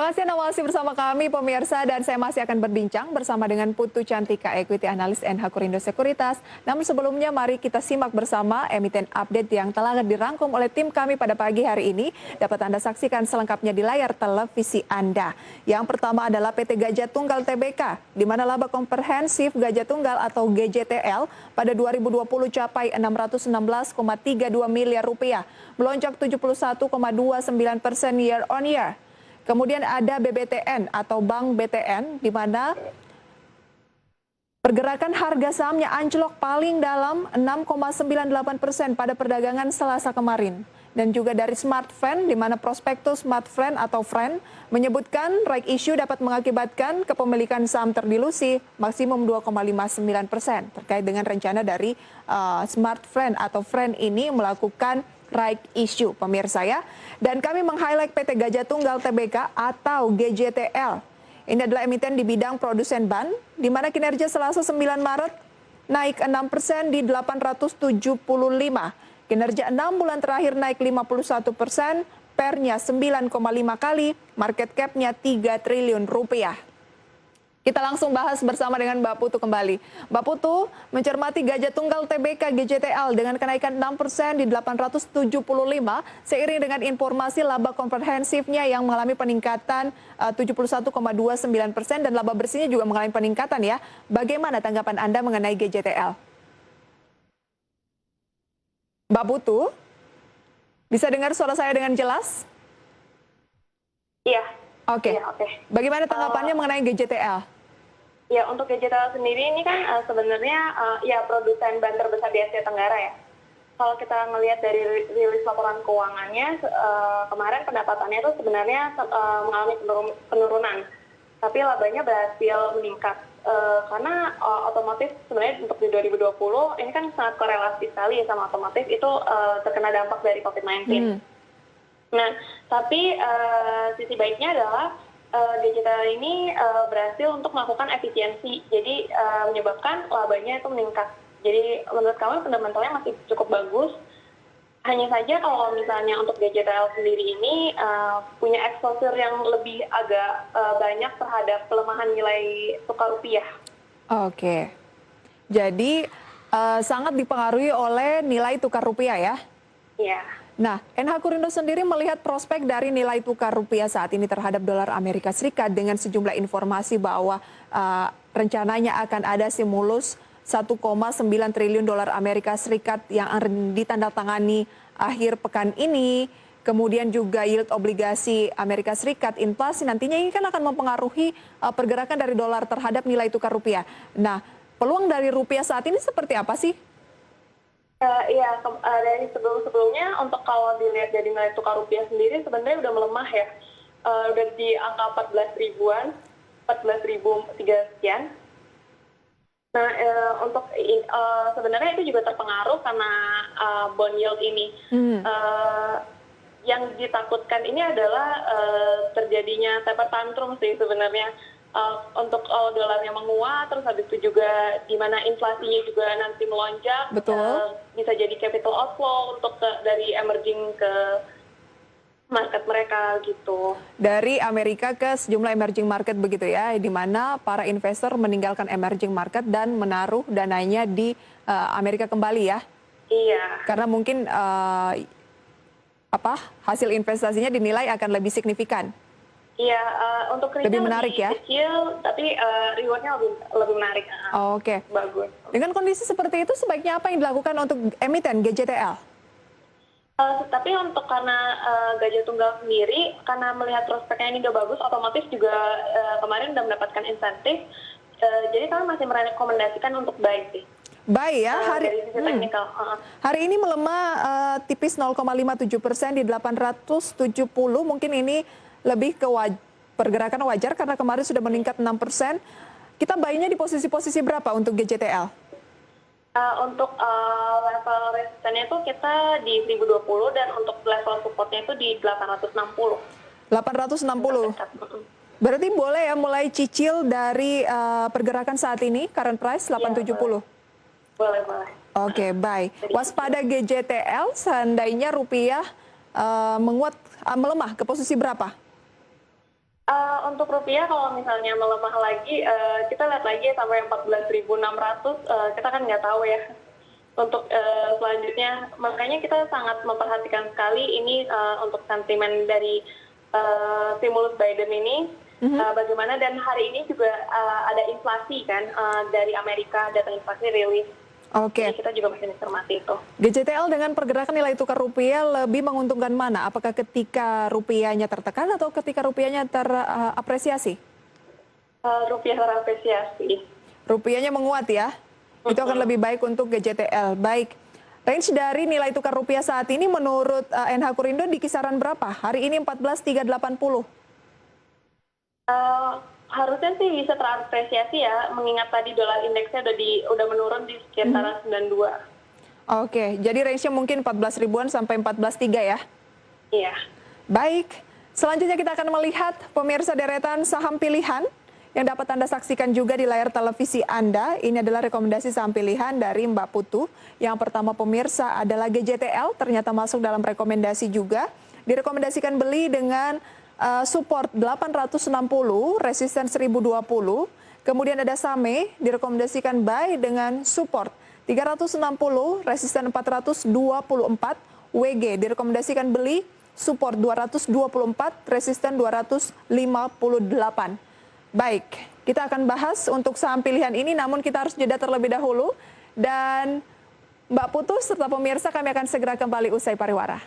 kasih Anda masih bersama kami pemirsa dan saya masih akan berbincang bersama dengan Putu Cantika, Equity Analyst NH Kurindo Sekuritas. Namun sebelumnya mari kita simak bersama emiten update yang telah dirangkum oleh tim kami pada pagi hari ini. Dapat Anda saksikan selengkapnya di layar televisi Anda. Yang pertama adalah PT Gajah Tunggal Tbk, di mana laba komprehensif Gajah Tunggal atau GJTL pada 2020 capai 616,32 miliar rupiah, melonjak 71,29% year on year. Kemudian ada BBTN atau Bank BTN, di mana pergerakan harga sahamnya anjlok paling dalam 6,98% pada perdagangan Selasa kemarin. Dan juga dari Smartfren, di mana prospektus Smartfren atau Fren menyebutkan right issue dapat mengakibatkan kepemilikan saham terdilusi maksimum 2,59% terkait dengan rencana dari Smartfren atau Fren ini melakukan right issue, pemirsa ya. Dan kami meng-highlight PT Gajah Tunggal Tbk atau GJTL. Ini adalah emiten di bidang produsen ban, di mana kinerja Selasa 9 Maret naik 6% di 875. Kinerja 6 bulan terakhir naik 51%, pernya 9,5 kali, market cap-nya 3 triliun rupiah. Kita langsung bahas bersama dengan Mbak Putu kembali. Mbak Putu mencermati Gajah Tunggal Tbk GJTL dengan kenaikan 6% di 875 seiring dengan informasi laba komprehensifnya yang mengalami peningkatan 71,29% dan laba bersihnya juga mengalami peningkatan ya. Bagaimana tanggapan Anda mengenai GJTL? Mbak Putu, bisa dengar suara saya dengan jelas? Iya. Oke. Iya, oke. Bagaimana tanggapannya mengenai GJTL? Ya, untuk GJTL sendiri ini kan sebenarnya ya produsen ban terbesar di Asia Tenggara ya. Kalau kita melihat dari rilis laporan keuangannya, kemarin pendapatannya itu sebenarnya mengalami penurunan. Tapi labanya berhasil meningkat. Karena otomotif sebenarnya untuk di 2020 ini kan sangat korelasi sekali ya sama otomotif, itu terkena dampak dari COVID-19. Nah, tapi sisi baiknya adalah digital ini berhasil untuk melakukan efisiensi, jadi menyebabkan labanya itu meningkat. Jadi menurut kami fundamentalnya masih cukup bagus. Hanya saja kalau misalnya untuk digital sendiri ini punya exposure yang lebih agak banyak terhadap pelemahan nilai tukar rupiah. Oke, jadi sangat dipengaruhi oleh nilai tukar rupiah ya? Iya. Nah, NH Kurindo sendiri melihat prospek dari nilai tukar rupiah saat ini terhadap dolar Amerika Serikat dengan sejumlah informasi bahwa rencananya akan ada stimulus 1,9 triliun dolar Amerika Serikat yang ditandatangani akhir pekan ini. Kemudian juga yield obligasi Amerika Serikat, inflasi nantinya ini kan akan mempengaruhi pergerakan dari dolar terhadap nilai tukar rupiah. Nah, peluang dari rupiah saat ini seperti apa sih? Iya, dari sebelum-sebelumnya untuk kalau dilihat dari nilai tukar rupiah sendiri sebenarnya udah melemah ya. Udah di angka 14 ribuan, 14.003 sekian. Nah, untuk sebenarnya itu juga terpengaruh karena bond yield ini. Yang ditakutkan ini adalah terjadinya taper tantrum sih sebenarnya. Untuk dolarnya menguat, terus habis itu juga di mana inflasinya juga nanti melonjak, bisa jadi capital outflow untuk dari emerging ke market mereka gitu. Dari Amerika ke sejumlah emerging market begitu ya, di mana para investor meninggalkan emerging market dan menaruh dananya di Amerika kembali ya? Iya. Karena mungkin hasil investasinya dinilai akan lebih signifikan. Iya, untuk kripto lebih menarik ya? Kecil, tapi rewardnya lebih menarik. Oke. Bagus. Dengan kondisi seperti itu, sebaiknya apa yang dilakukan untuk emiten GJTL? Tapi untuk karena Gajah Tunggal sendiri, karena melihat prospeknya ini udah bagus, otomotif juga kemarin udah mendapatkan insentif, jadi kami masih merekomendasikan untuk buy sih. Buy ya, hari ini melemah tipis 0,57% di 870, mungkin ini lebih ke pergerakan wajar karena kemarin sudah meningkat 6%. Kita buy-nya di posisi-posisi berapa untuk GJTL? Untuk level resistennya itu kita di 1020 dan untuk level supportnya itu di 860. 860. Berarti boleh ya mulai cicil dari pergerakan saat ini, current price 870? Boleh. Oke, buy. Waspada GJTL seandainya rupiah menguat, melemah ke posisi berapa? Untuk rupiah kalau misalnya melemah lagi, kita lihat lagi sampai 14.600, kita kan nggak tahu ya untuk selanjutnya. Makanya kita sangat memperhatikan sekali ini untuk sentimen dari stimulus Biden ini, bagaimana, dan hari ini juga ada inflasi kan dari Amerika, data inflasi rilis. Oke. Jadi kita juga masih mencermati itu. GJTL dengan pergerakan nilai tukar rupiah lebih menguntungkan mana? Apakah ketika rupiahnya tertekan atau ketika rupiahnya terapresiasi? Rupiah terapresiasi. Rupiahnya menguat ya? Itu akan lebih baik untuk GJTL. Baik. Range dari nilai tukar rupiah saat ini menurut NH Kurindo di kisaran berapa? Hari ini 14.380. Harusnya sih bisa terapresiasi ya, mengingat tadi dolar indeksnya udah menurun di sekitaran 92. Oke, jadi range-nya mungkin 14 ribuan sampai 14.3 ya? Iya. Baik, selanjutnya kita akan melihat pemirsa deretan saham pilihan yang dapat Anda saksikan juga di layar televisi Anda. Ini adalah rekomendasi saham pilihan dari Mbak Putu. Yang pertama pemirsa adalah GJTL, ternyata masuk dalam rekomendasi juga. Direkomendasikan beli dengan support 860, resisten 1020. Kemudian ada SAME, direkomendasikan buy dengan support 360, resisten 424. WG direkomendasikan beli, support 224, resisten 258. Baik, kita akan bahas untuk saham pilihan ini, namun kita harus jeda terlebih dahulu. Dan Mbak Putu serta pemirsa kami akan segera kembali usai pariwara.